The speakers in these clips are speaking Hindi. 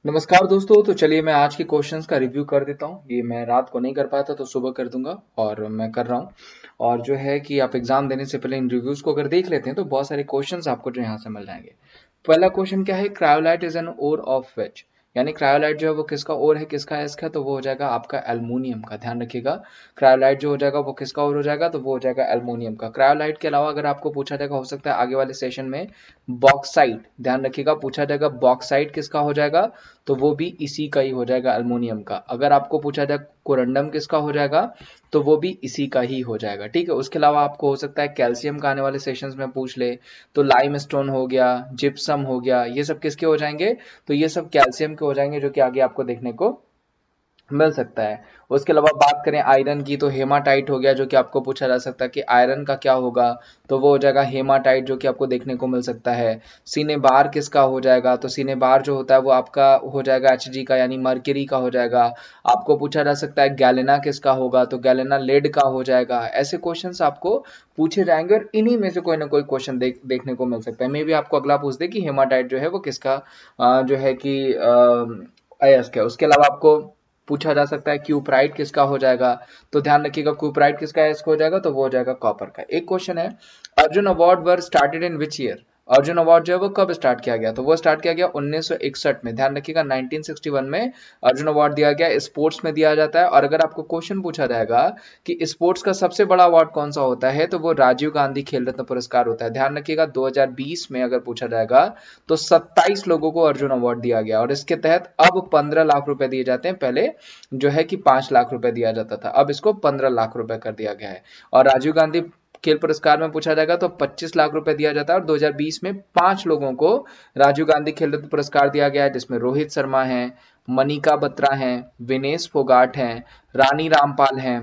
नमस्कार दोस्तों। तो चलिए मैं आज के क्वेश्चंस का रिव्यू कर देता हूँ। ये मैं रात को नहीं कर पाया था तो सुबह कर दूंगा और मैं कर रहा हूँ। और जो है कि आप एग्जाम देने से पहले इन रिव्यूज को अगर देख लेते हैं तो बहुत सारे क्वेश्चंस आपको जो यहाँ से मिल जाएंगे। पहला क्वेश्चन क्या है, cryolite is an ore of which, यानी क्रायोलाइट जो है वो किसका ओर है, किसका एस्क है, तो वो हो जाएगा आपका एल्युमिनियम का। ध्यान रखिएगा, क्रायोलाइट जो हो जाएगा वो किसका ओर हो जाएगा, तो वो हो जाएगा एल्युमिनियम का। क्रायोलाइट के अलावा अगर आपको पूछा जाएगा, हो सकता है आगे वाले सेशन में, बॉक्साइट, ध्यान रखिएगा पूछा जाएगा बॉक्साइट किसका हो जाएगा, तो वो भी इसी का ही हो जाएगा, एल्युमिनियम का। अगर आपको पूछा जाए कोरंडम किसका हो जाएगा, तो वो भी इसी का ही हो जाएगा। ठीक है, उसके अलावा आपको हो सकता है कैल्शियम का आने वाले सेशंस में पूछ ले, तो लाइम स्टोन हो गया, जिप्सम हो गया, ये सब किसके हो जाएंगे, तो ये सब कैल्शियम के हो जाएंगे, जो कि आगे आपको देखने को मिल सकता है। उसके अलावा बात करें आयरन की, तो हेमाटाइट हो गया, जो कि आपको पूछा जा सकता है कि आयरन का क्या होगा, तो वो हो जाएगा हेमाटाइट, जो कि आपको देखने को मिल सकता है। सीने बार किसका हो जाएगा, तो सीने बार जो होता है वो आपका हो जाएगा Hg का, यानी मर्क्यूरी का हो जाएगा। आपको पूछा जा सकता है गैलेना किसका होगा, तो गैलेना लेड का हो जाएगा। ऐसे क्वेश्चंस आपको पूछे जाएंगे और इन्हीं में से कोई ना कोई क्वेश्चन देखने को मिल सकता है। मे भी आपको अगला पूछ दे कि हेमाटाइट जो है वो किसका जो है कि अयस्क है। उसके अलावा आपको पूछा जा सकता है क्यूप्राइट किसका हो जाएगा, तो ध्यान रखिएगा क्यूप्राइट किसका एस्क हो जाएगा, तो वो हो जाएगा कॉपर का। एक क्वेश्चन है, Arjun award were started in which year, Arjun award जो है वो कब स्टार्ट किया गया, तो वो स्टार्ट किया गया 1961 में। ध्यान रखिएगा 1961 में अर्जुन अवार्ड दिया गया, स्पोर्ट्स में दिया जाता है। और अगर आपको क्वेश्चन पूछा जाएगा कि स्पोर्ट्स का सबसे बड़ा अवार्ड कौन सा होता है, तो वो राजीव गांधी खेल रत्न पुरस्कार होता है। ध्यान रखिएगा 2020 में अगर पूछा जाएगा तो 27 लोगों को अर्जुन अवार्ड दिया गया, और इसके तहत अब 15 लाख रुपए दिए जाते हैं। पहले जो है कि 5 लाख रुपए दिया जाता था, अब इसको 15 लाख रुपए कर दिया गया है। और राजीव गांधी खेल पुरस्कार में पूछा जाएगा तो 25 लाख रुपए दिया जाता है, और 2020 में 5 लोगों को राजीव गांधी खेल रत्न पुरस्कार दिया गया है, जिसमें रोहित शर्मा है, मनिका बत्रा हैं, विनेश फोगाट हैं, रानी रामपाल हैं,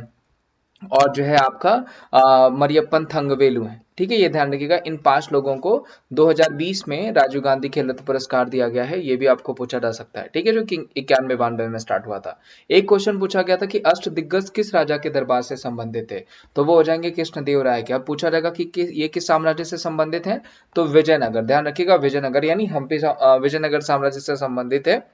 और जो है आपका मरियप्पन थंगवेलु है। ठीक है, ये ध्यान रखिएगा, इन 5 लोगों को 2020 में राजीव गांधी खेल रत्न पुरस्कार दिया गया है। ये भी आपको पूछा जा सकता है। ठीक है, जो कि 91-92 में स्टार्ट हुआ था। एक क्वेश्चन पूछा गया था कि अष्ट दिग्गज किस राजा के दरबार से संबंधित थे, तो वो हो जाएंगे कृष्णदेव राय के। अब पूछा जाएगा कि ये किस साम्राज्य से संबंधित है, तो विजयनगर। ध्यान रखिएगा विजयनगर, यानी हम्पी विजयनगर साम्राज्य से संबंधित है,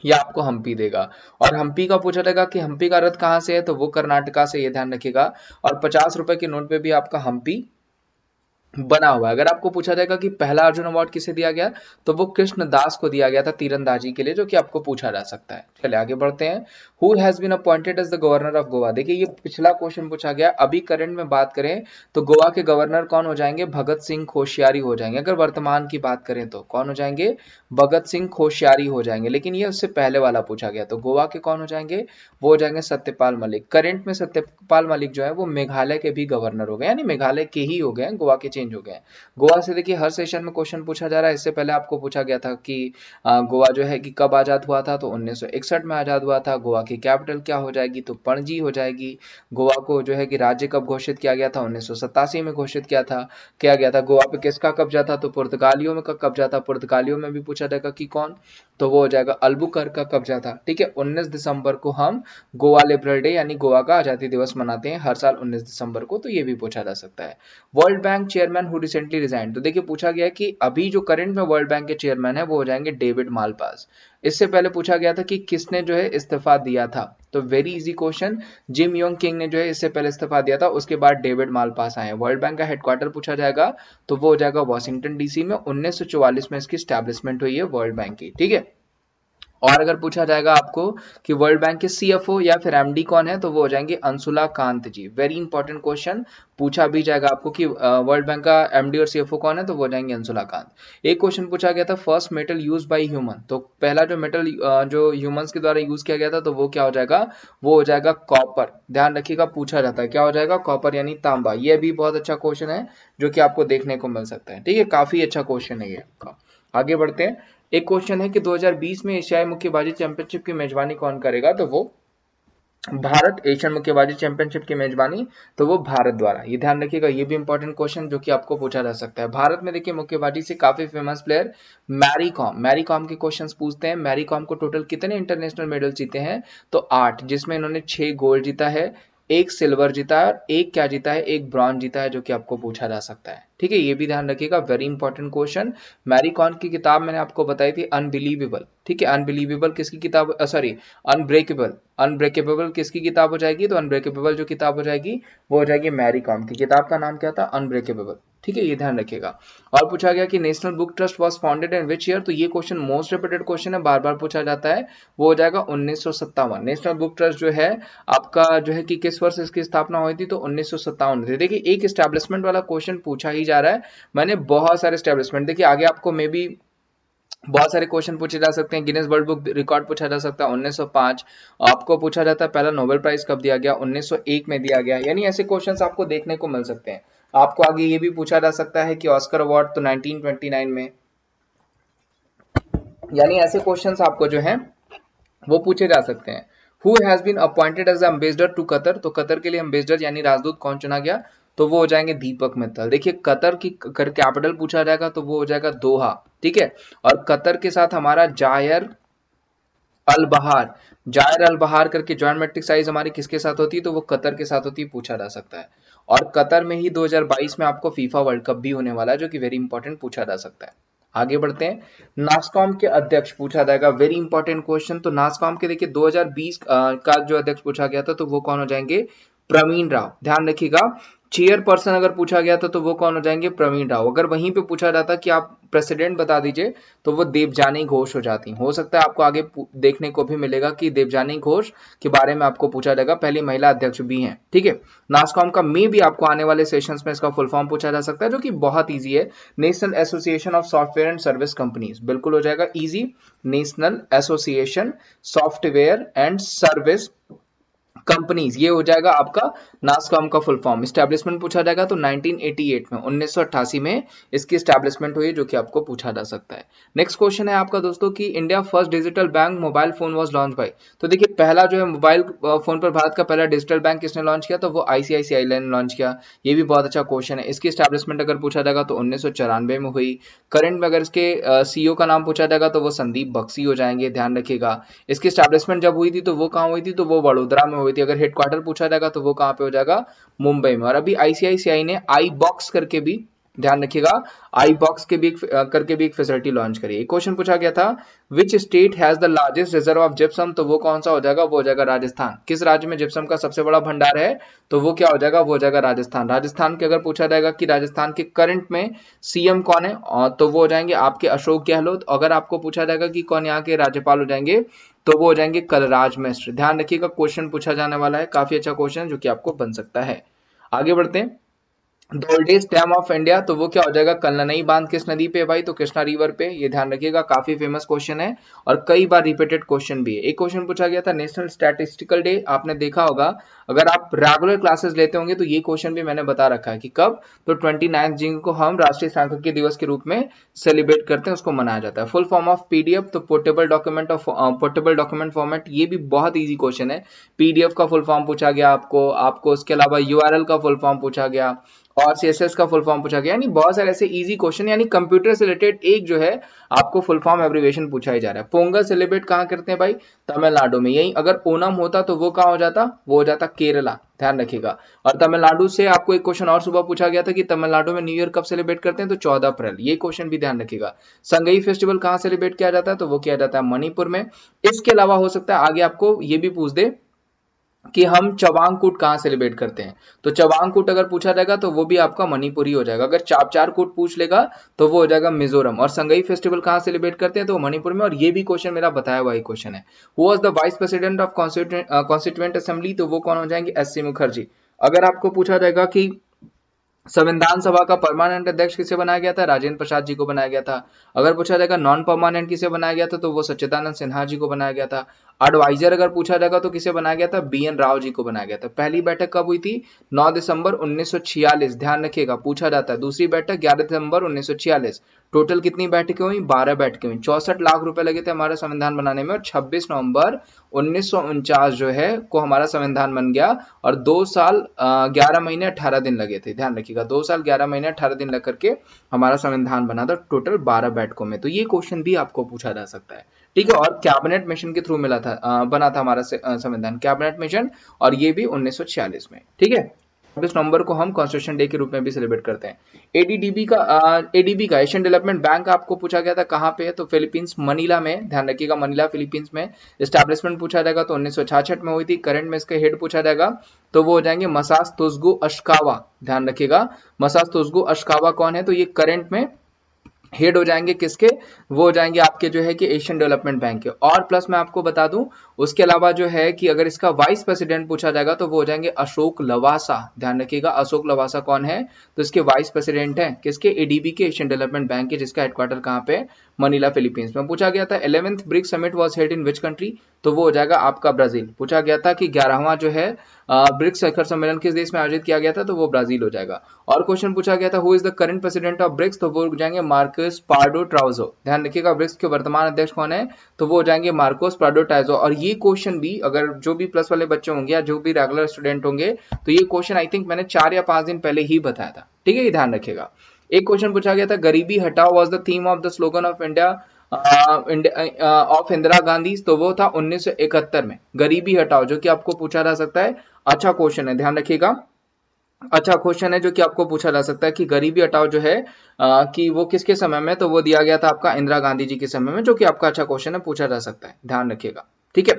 या आपको हम्पी देगा। और हम्पी का पूछा जाएगा कि हम्पी का रथ कहाँ से है, तो वो कर्नाटका से, ये ध्यान रखिएगा। और 50 रुपए के नोट पे भी आपका हम्पी बना हुआ है। अगर आपको पूछा जाएगा कि पहला अर्जुन अवार्ड किसे दिया गया, तो वो कृष्ण दास को दिया गया था तीरंदाजी के लिए, जो कि आपको पूछा जा सकता है। चलिए आगे बढ़ते हैं। Who has been appointed as the governor of Goa. देखिए ये पिछला क्वेश्चन पूछा गया, अभी करंट में बात करें तो गोवा के गवर्नर कौन हो जाएंगे, भगत सिंह कोश्यारी हो जाएंगे। अगर वर्तमान की बात करें तो कौन हो जाएंगे, भगत सिंह कोश्यारी हो जाएंगे। लेकिन ये उससे पहले वाला पूछा गया, तो गोवा के कौन हो जाएंगे, वो हो जाएंगे सत्यपाल मलिक। करंट में सत्यपाल मलिक जो है वो मेघालय के भी गवर्नर हो गए, यानी मेघालय के ही हो गए, गोवा के चेंज हो गए। गोवा से देखिए हर सेशन में क्वेश्चन पूछा जा रहा है। इससे पहले आपको पूछा गया था कि गोवा जो है कि कब आजाद हुआ था, तो 1961 में आजाद हुआ था। गोवा की कैपिटल क्या हो जाएगी, तो पणजी हो जाएगी। गोवा को जो है कि राज्य कब घोषित किया गया था, 1987 में घोषित किया गया था। गोवा पे किसका कब्जा था, तो पुर्तगालियों में का कब्जा था। पुर्तगालियों में भी पूछा जाएगा कि कौन, तो वो हो जाएगा अल्बुकर्क का कब्जा था। ठीक है, 19 दिसंबर को हम गोवा लिबरल डे यानी गोवा का आजादी दिवस मनाते हैं हर साल 19 दिसंबर को, तो ये भी पूछा जा सकता है। World bank chairman who recently resign, तो देखिए पूछा गया है कि अभी जो करंट में वर्ल्ड बैंक के चेयरमैन है वो हो जाएंगे डेविड मालपास। इससे पहले पूछा गया था कि किसने जो है इस्तीफा दिया था, तो very easy question, Jim Yong king ने जो है इससे पहले इस्तीफा दिया था, उसके बाद डेविड मालपास आए। वर्ल्ड बैंक का हेडक्वार्टर पूछा जाएगा तो वो हो जाएगा वॉशिंगटन डीसी में, 1944 में इसकी स्टैब्लिशमेंट हुई है वर्ल्ड बैंक की। ठीक है, और अगर पूछा जाएगा आपको कि वर्ल्ड बैंक के सीएफओ या फिर एमडी कौन है, तो वो हो जाएंगे अंशुला कांत जी। वेरी इंपॉर्टेंट क्वेश्चन पूछा भी जाएगा आपको कि वर्ल्ड बैंक का एमडी और सीएफओ कौन है, तो वो हो जाएंगे अंशुला कांत। एक क्वेश्चन पूछा गया था first metal use by human, तो पहला जो मेटल जो ह्यूमंस के द्वारा यूज किया गया था, तो वो क्या हो जाएगा, वो हो जाएगा कॉपर। ध्यान रखिएगा पूछा जाता है क्या हो जाएगा, कॉपर यानी तांबा। ये भी बहुत अच्छा क्वेश्चन है जो कि आपको देखने को मिल सकता है। ठीक है, काफी अच्छा क्वेश्चन है ये आपका। आगे बढ़ते हैं। एक क्वेश्चन है कि 2020 में एशियाई मुक्केबाजी चैंपियनशिप की मेजबानी कौन करेगा, तो वो भारत। एशियन मुक्केबाजी चैंपियनशिप की मेजबानी तो वो भारत द्वारा, ये ध्यान रखिएगा। ये भी इंपॉर्टेंट क्वेश्चन जो कि आपको पूछा जा सकता है। भारत में देखिए मुक्केबाजी से काफी फेमस प्लेयर मैरी कॉम के क्वेश्चंस पूछते हैं। मैरी कॉम को टोटल कितने इंटरनेशनल मेडल जीते हैं, तो 8, जिसमें इन्होंने 6 गोल्ड जीता है, एक सिल्वर जीता है, एक क्या जीता है, एक ब्रॉन्ज जीता है, जो कि आपको पूछा जा सकता है। ठीक है, ये भी ध्यान रखिएगा, very important question. Mary Kom की किताब मैंने आपको बताई थी अनबिलीवेबल। ठीक है, अनबिलीवेबल किसकी किताब, सॉरी अनब्रेकेबल, अनब्रेकेबल किसकी किताब हो जाएगी, तो अनब्रेकेबल जो किताब हो जाएगी वो हो जाएगी मैरी कॉम की। किताब का नाम क्या था, अनब्रेकेबल। ठीक है, ये ध्यान रखिएगा। और पूछा गया कि national book trust was founded in which year, तो ये क्वेश्चन मोस्ट रिपीटेड क्वेश्चन है, बार बार पूछा जाता है, वो हो जाएगा 1957। नेशनल बुक ट्रस्ट जो है आपका जो है कि किस वर्ष इसकी स्थापना हुई थी, तो 1957 थी। देखिए एक एस्टैब्लिशमेंट वाला क्वेश्चन पूछा ही जा रहा है, मैंने बहुत सारे एस्टैब्लिशमेंट, देखिए आगे आपको मे बी बहुत सारे क्वेश्चन पूछे जा सकते हैं। गिनीज वर्ल्ड बुक रिकॉर्ड पूछा जा सकता है 1905, आपको पूछा जाता है पहला नोबेल प्राइज कब दिया गया, 1901 में दिया गया, यानी ऐसे क्वेश्चंस आपको देखने को मिल सकते हैं। आपको आगे ये भी पूछा जा सकता है कि ऑस्कर अवार्ड तो 1929 में, यानी ऐसे क्वेश्चंस आपको जो है वो पूछे जा सकते हैं। Who has been appointed as ambassador to Qatar, तो कतर के लिए एम्बेसडर यानी राजदूत कौन चुना गया, तो वो हो जाएंगे दीपक मित्तल। देखिए कतर की कैपिटल पूछा जाएगा तो वो हो जाएगा दोहा। ठीक है, और कतर के साथ हमारा जायर अल बहार, जायर अल बहार करके जॉइंट मैट्रिक साइज हमारी किसके साथ होती है, तो वो कतर के साथ होती है, पूछा जा सकता है। और कतर में ही 2022 में आपको फीफा वर्ल्ड कप भी होने वाला है, जो कि वेरी इंपॉर्टेंट पूछा जा सकता है। आगे बढ़ते हैं, नासकॉम के अध्यक्ष पूछा जाएगा, वेरी इंपॉर्टेंट क्वेश्चन। तो नासकॉम के देखिए 2020 का जो अध्यक्ष पूछा गया था तो वो कौन हो जाएंगे, प्रवीण राव। ध्यान रखिएगा, चेयरपर्सन अगर पूछा गया था तो वो कौन हो जाएंगे, प्रवीण राव। अगर वहीं पे पूछा जाता कि आप प्रेसिडेंट बता दीजिए तो वो देवजानी घोष हो जाती। हो सकता है आपको आगे देखने को भी मिलेगा कि देवजानी घोष के बारे में आपको पूछा जाएगा, पहली महिला अध्यक्ष भी हैं। ठीक है, नासकॉम का मे भी आपको आने वाले सेशंस में इसका फुल फॉर्म पूछा जा सकता है, जो कि बहुत ईजी है, national association of software and service companies. बिल्कुल हो जाएगा easy, national association software and service companies, ये हो जाएगा आपका नासकॉम का फुल फॉर्म। एस्टैब्लिशमेंट पूछा जाएगा तो 1988 में, 1988 में इसकी एस्टैब्लिशमेंट हुई, जो कि आपको पूछा जा सकता है। नेक्स्ट क्वेश्चन है आपका दोस्तों कि India first digital bank mobile phone was launch by, तो देखिए पहला जो है मोबाइल फोन पर भारत का पहला डिजिटल बैंक किसने लॉन्च किया, तो वो आईसीआईसीआई ने लॉन्च किया। ये भी बहुत अच्छा क्वेश्चन है। इसकी एस्टैब्लिशमेंट अगर पूछा जाएगा तो 1994 में हुई। करंट में अगर इसके सीईओ का नाम पूछा जाएगा तो वो संदीप बख्शी हो जाएंगे, ध्यान रखिएगा। इसकी एस्टैब्लिशमेंट जब हुई थी तो वो कहाँ हुई थी, तो वो वडोदरा में हुई थी। अगर हेडक्वार्टर पूछा जाएगा तो वो कहाँ पे हो जाएगा, मुंबई में। और अभी आईसीआईसीआई ने आई बॉक्स करके भी, ध्यान रखिएगा, आई बॉक्स के भी करके भी एक फैसिलिटी लॉन्च करी। एक क्वेश्चन पूछा गया था which state has the largest reserve of gypsum, तो वो कौन सा हो जाएगा, वो हो जाएगा राजस्थान। किस राज्य में जिप्सम का सबसे बड़ा भंडार है, तो वो क्या हो जाएगा, वो हो जाएगा राजस्थान। राजस्थान के अगर पूछा जाएगा कि राजस्थान के करंट में सीएम कौन है, तो वो हो जाएंगे आपके अशोक गहलोत। अगर आपको पूछा जाएगा कि कौन यहाँ के राज्यपाल हो जाएंगे, तो वो हो जाएंगे कलराज मिश्र। ध्यान रखिएगा, क्वेश्चन पूछा जाने वाला है, काफी अच्छा क्वेश्चन जो कि आपको बन सकता है। आगे बढ़ते हैं, the oldest dam of India, तो वो क्या हो जाएगा, कल्लनई बांध किस नदी पे है भाई, तो कृष्णा रिवर पे। ये ध्यान रखिएगा, काफी फेमस क्वेश्चन है और कई बार रिपीटेड क्वेश्चन भी है। एक क्वेश्चन पूछा गया था नेशनल स्टैटिस्टिकल डे, आपने देखा होगा, अगर आप रेगुलर क्लासेस लेते होंगे तो ये क्वेश्चन भी मैंने बता रखा है कि कब, तो 29 जून को हम राष्ट्रीय सांख्यिकी दिवस के रूप में सेलिब्रेट करते हैं, उसको मनाया जाता है। फुल फॉर्म ऑफ पीडीएफ, तो पोर्टेबल डॉक्यूमेंट फॉर्मेट, ये भी बहुत ईजी क्वेश्चन है। पीडीएफ का फुल फॉर्म पूछा गया आपको उसके अलावा यूआरएल का फुल फॉर्म पूछा गया और सीएसएस का फुल फॉर्म पूछा गया, यानी बहुत सारे ऐसे इजी क्वेश्चन, यानी कंप्यूटर से रिलेटेड एक जो है आपको फुल फॉर्म एब्रिविएशन पूछा ही जा रहा है। पोंगल सेलिब्रेट कहाँ करते हैं भाई, तमिलनाडु में। यही अगर ओनम होता तो वो कहाँ हो जाता, वो हो जाता केरला, ध्यान रखिएगा। और तमिलनाडु से आपको एक क्वेश्चन और सुबह पूछा गया था कि तमिलनाडु में न्यू ईयर कब सेलिब्रेट करते हैं, तो 14 अप्रैल। ये क्वेश्चन भी ध्यान रखिएगा। संगई फेस्टिवल कहाँ सेलिब्रेट किया जाता है, तो वो किया जाता है मणिपुर में। इसके अलावा हो सकता है आगे आपको ये भी पूछ दे कि हम चवांगकूट कहाँ सेलिब्रेट करते हैं, तो चवांगकूट अगर पूछा जाएगा तो वो भी आपका मणिपुरी हो जाएगा। अगर चापचारकूट पूछ लेगा तो वो हो जाएगा मिजोरम। और संगई फेस्टिवल कहाँ सेलिब्रेट करते हैं, तो मणिपुर में। और ये भी क्वेश्चन मेरा बताया हुआ ही क्वेश्चन है। Who was the vice president of constituent assembly, तो वो कौन हो जाएंगे, एस सी मुखर्जी। अगर आपको पूछा जाएगा कि संविधान सभा का परमानेंट अध्यक्ष किसे बनाया गया था, राजेंद्र प्रसाद जी को बनाया गया था। अगर पूछा जाएगा नॉन परमानेंट किसे बनाया गया था, तो वो सच्चिदानंद सिन्हा जी को बनाया गया था। एडवाइजर अगर पूछा जाएगा तो किसे बनाया गया था, बीएन राव जी को बनाया गया था। पहली बैठक कब हुई थी, 9 दिसंबर 1946, ध्यान रखिएगा, पूछा जाता है। दूसरी बैठक 11 दिसंबर 1946। टोटल कितनी बैठकें हुई, 12 बैठकें हुई। 64 लाख रुपए लगे थे हमारा संविधान बनाने में। और 26 नवंबर 1949 जो है को हमारा संविधान बन गया। और 2 साल 11 महीने 18 दिन लगे थे, ध्यान रखिएगा, 2 साल 11 महीने 18 दिन लग करके हमारा संविधान बना था, टोटल 12 बैठकों में। तो ये क्वेश्चन भी आपको पूछा जा सकता है, ठीक है। और कैबिनेट मिशन के थ्रू मिला बना था हमारा संविधान, कैबिनेट मिशन, और ये भी 1946 में। ठीक है, 26 नवंबर को हम कॉन्स्टिट्यूशन डे के रूप में भी सेलिब्रेट करते हैं। एडीबी का एशियन डेवलपमेंट बैंक आपको पूछा गया था कहाँ पे है, तो फिलीपींस मनीला में, ध्यान रखिएगा मनीला फिलीपींस में। एस्टैब्लिशमेंट पूछा जाएगा तो 1966 में हुई थी। करंट में इसके हेड पूछा जाएगा तो वो हो जाएंगे मसात्सुगु अशिकावा, ध्यान रखिएगा मसात्सुगु अशिकावा कौन है, तो ये करंट में हेड हो जाएंगे किसके, वो हो जाएंगे आपके जो है कि एशियन डेवलपमेंट बैंक के। और प्लस मैं आपको बता दूं उसके अलावा जो है कि अगर इसका वाइस प्रेसिडेंट पूछा जाएगा तो वो हो जाएंगे अशोक लवासा, ध्यान रखिएगा अशोक लवासा कौन है, तो इसके वाइस प्रेसिडेंट है किसके, एडीबी के, एशियन डेवलपमेंट बैंक के, जिसका हेडक्वार्टर कहाँ पे, मनीला फिलीपींस में। पूछा गया था 11th BRICS summit was held in which country, तो वो हो जाएगा आपका ब्राजील। पूछा गया था कि 11वां जो है ब्रिक्स शिखर सम्मेलन किस देश में आयोजित किया गया था, तो वो ब्राजील हो जाएगा। और क्वेश्चन पूछा गया था who is the current president of BRICS, तो वो हो जाएंगे मार्कोस पार्डो ट्राउजो, ध्यान रखिएगा ब्रिक्स के वर्तमान अध्यक्ष कौन है, तो वो हो जाएंगे मार्कोस पार्डो ट्राउजो। और ये क्वेश्चन भी अगर जो भी प्लस वाले बच्चे होंगे या जो भी रेगुलर स्टूडेंट होंगे तो ये क्वेश्चन आई थिंक मैंने 4 या 5 दिन पहले ही बताया था। ठीक है, ये ध्यान रखिएगा। एक क्वेश्चन पूछा गया था गरीबी हटाओ was the theme of the slogan of India of Indira Gandhi, तो वो था 1971 में, गरीबी हटाओ, जो कि आपको पूछा जा सकता है। अच्छा क्वेश्चन है, ध्यान रखिएगा, अच्छा क्वेश्चन है जो कि आपको पूछा जा सकता है कि गरीबी हटाओ जो है कि वो किसके समय में, तो वो दिया गया था आपका इंदिरा गांधी जी के समय में, जो कि आपका अच्छा क्वेश्चन है, पूछा जा सकता है, ध्यान रखिएगा। ठीक है,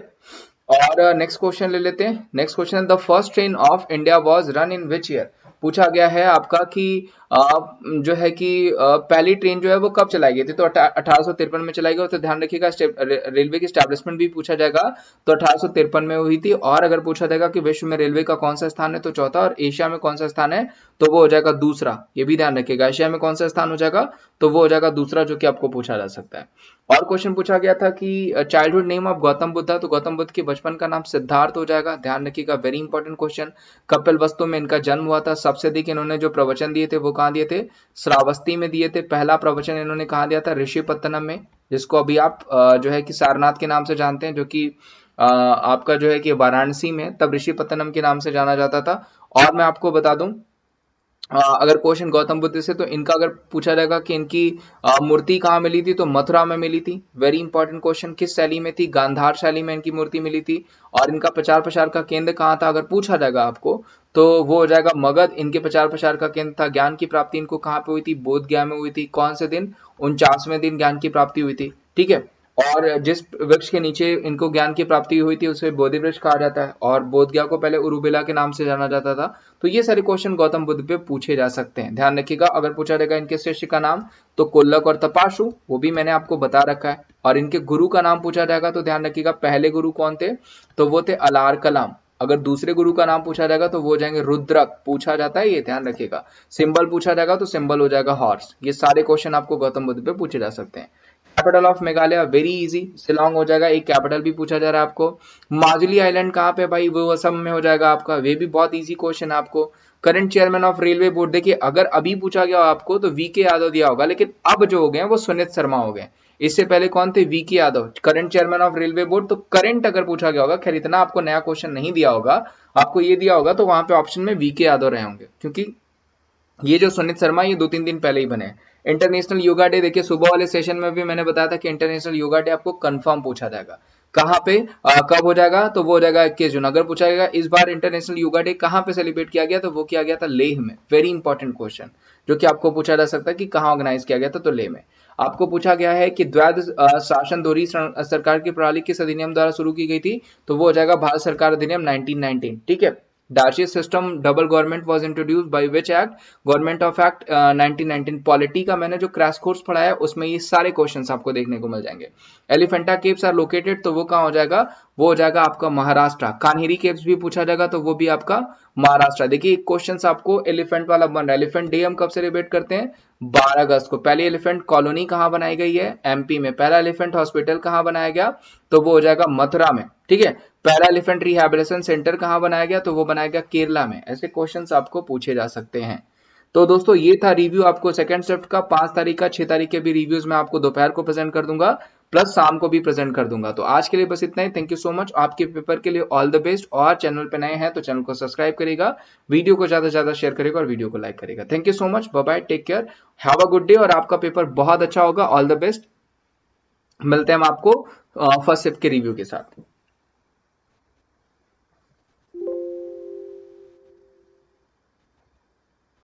और नेक्स्ट क्वेश्चन ले लेते हैं। Next question, the first train of India was run in which year, पूछा गया है आपका कि जो है कि पहली ट्रेन जो है वो कब चलाई गई थी, तो 1853 में चलाई गई। तो ध्यान रखिएगा रेलवे की स्टैब्लिशमेंट भी पूछा जाएगा तो 1853 में हुई थी। और अगर पूछा जाएगा कि विश्व में रेलवे का कौन सा स्थान है, तो चौथा, और एशिया में कौन सा स्थान है, तो वो हो जाएगा दूसरा। ये भी ध्यान रखिएगा, एशिया में कौन सा स्थान हो जाएगा, तो वो हो जाएगा दूसरा, जो कि आपको पूछा जा सकता है। और क्वेश्चन पूछा गया था कि childhood name of Gautam Buddha, तो गौतम बुद्ध के बचपन का नाम सिद्धार्थ हो जाएगा, ध्यान रखिएगा, वेरी इंपॉर्टेंट क्वेश्चन। कपिलवस्तु में इनका जन्म हुआ था। सबसे अधिक इन्होंने जो प्रवचन दिए थे वो कहाँ दिए थे, श्रावस्ती में दिए थे। पहला प्रवचन इन्होंने कहाँ दिया था, ऋषिपत्तनम में, जिसको अभी आप जो है कि सारनाथ के नाम से जानते हैं, जो कि आपका जो है कि वाराणसी में, तब ऋषिपत्तनम के नाम से जाना जाता था। और मैं आपको बता दूं अगर क्वेश्चन गौतम बुद्ध से, तो इनका अगर पूछा जाएगा कि इनकी मूर्ति कहाँ मिली थी, तो मथुरा में मिली थी, वेरी इंपॉर्टेंट क्वेश्चन। किस शैली में थी, गांधार शैली में इनकी मूर्ति मिली थी। और इनका प्रचार प्रसार का केंद्र कहाँ था, अगर पूछा जाएगा आपको, तो वो हो जाएगा मगध, इनके प्रचार प्रसार का केंद्र था। ज्ञान की प्राप्ति इनको कहाँ पे हुई थी, बोध गया में हुई थी। कौन से दिन, 49वें दिन ज्ञान की प्राप्ति हुई थी। ठीक है, और जिस वृक्ष के नीचे इनको ज्ञान की प्राप्ति हुई थी उसे बोधि वृक्ष कहा जाता है, और बोधगया को पहले उरुबिला के नाम से जाना जाता था। तो ये सारे क्वेश्चन गौतम बुद्ध पे पूछे जा सकते हैं, ध्यान रखिएगा। अगर पूछा जाएगा इनके शिष्य का नाम, तो कुल्लक और तपाशु, वो भी मैंने आपको बता रखा है। और इनके गुरु का नाम पूछा जाएगा तो ध्यान रखिएगा, पहले गुरु कौन थे, तो वो थे अलार कलाम। अगर दूसरे गुरु का नाम पूछा जाएगा तो वो हो जाएंगे रुद्रक, पूछा जाता है, ये ध्यान रखिएगा। सिंबल पूछा जाएगा तो सिंबल हो जाएगा हॉर्स। ये सारे क्वेश्चन आपको गौतम बुद्ध पे पूछे जा सकते हैं। Capital of Meghalaya, very easy, Shillong हो जाएगा। एक कैपिटल भी पूछा जा रहा है आपको। माजुली आइलैंड कहाँ पे भाई, वो असम में हो जाएगा आपका, वे भी बहुत इजी क्वेश्चन है आपको। Current chairman of railway board, देखिए अगर अभी पूछा गया आपको तो वी के यादव दिया होगा, लेकिन अब जो हो गए वो सुनीत शर्मा हो गए। इससे पहले कौन थे, वी के Yadav, current chairman of railway board. तो करंट अगर पूछा गया होगा, खैर इतना आपको नया क्वेश्चन नहीं दिया होगा, आपको ये दिया होगा तो वहां पे ऑप्शन में वी के यादव रहे होंगे, क्योंकि ये जो सुनीत शर्मा ये 2-3 दिन पहले ही बने। इंटरनेशनल योगा डे, देखिए सुबह वाले सेशन में भी मैंने बताया था कि इंटरनेशनल योगा डे आपको कंफर्म पूछा जाएगा। कहाँ पे कब हो जाएगा, तो वो हो जाएगा 21 जून। अगर पूछा जाएगा इस बार इंटरनेशनल योगा डे कहाँ पे सेलिब्रेट किया गया, तो वो किया गया था लेह में। वेरी इंपॉर्टेंट क्वेश्चन, जो कि आपको पूछा जा सकता है कि कहाँ ऑर्गेनाइज किया गया था, तो लेह में। आपको पूछा गया है कि द्वैध शासन दोहरी सरकार की प्रणाली किस अधिनियम द्वारा शुरू की गई थी, तो वो हो जाएगा भारत सरकार अधिनियम 1919। ठीक है, Darcy system double government was introduced by which act, government of act 1919। Polity का मैंने जो क्रैश कोर्स पढ़ाया उसमें ये सारे क्वेश्चंस आपको देखने को मिल जाएंगे। एलिफेंटा केव्स आर लोकेटेड, तो वो कहाँ हो जाएगा, वो हो जाएगा आपका महाराष्ट्र। कान्हेरी केव्स भी पूछा जाएगा तो वो भी आपका महाराष्ट्र। देखिए क्वेश्चन आपको एलिफेंट वाला बन रहा है। एलिफेंट डे हम कब सेलिब्रेट करते हैं, 12 अगस्त को। पहली एलिफेंट कॉलोनी कहाँ बनाई गई है, एमपी में। पहला एलिफेंट हॉस्पिटल कहाँ बनाया गया, तो वो हो जाएगा मथुरा में। ठीक है, पहला एलिफेंट रिहैबिलिटेशन सेंटर कहाँ बनाया गया, तो वो बनाया गया केरला में। ऐसे क्वेश्चंस आपको पूछे जा सकते हैं। तो दोस्तों ये था रिव्यू आपको सेकंड शिफ्ट का। 5 तारीख का 6 तारीख के भी रिव्यूज मैं आपको दोपहर को प्रेजेंट कर दूंगा, प्लस शाम को भी प्रेजेंट कर दूंगा। तो आज के लिए बस इतना ही। थैंक यू सो मच, आपके पेपर के लिए ऑल द बेस्ट। और चैनल पे नए हैं तो चैनल को सब्सक्राइब करेगा, वीडियो को ज्यादा से ज्यादा शेयर करेगा और वीडियो को लाइक करेगा। Thank you so much, bye bye, take care, have a good day. और आपका पेपर बहुत अच्छा होगा, ऑल द बेस्ट। मिलते हैं हम आपको फर्स्ट शिफ्ट के रिव्यू के साथ।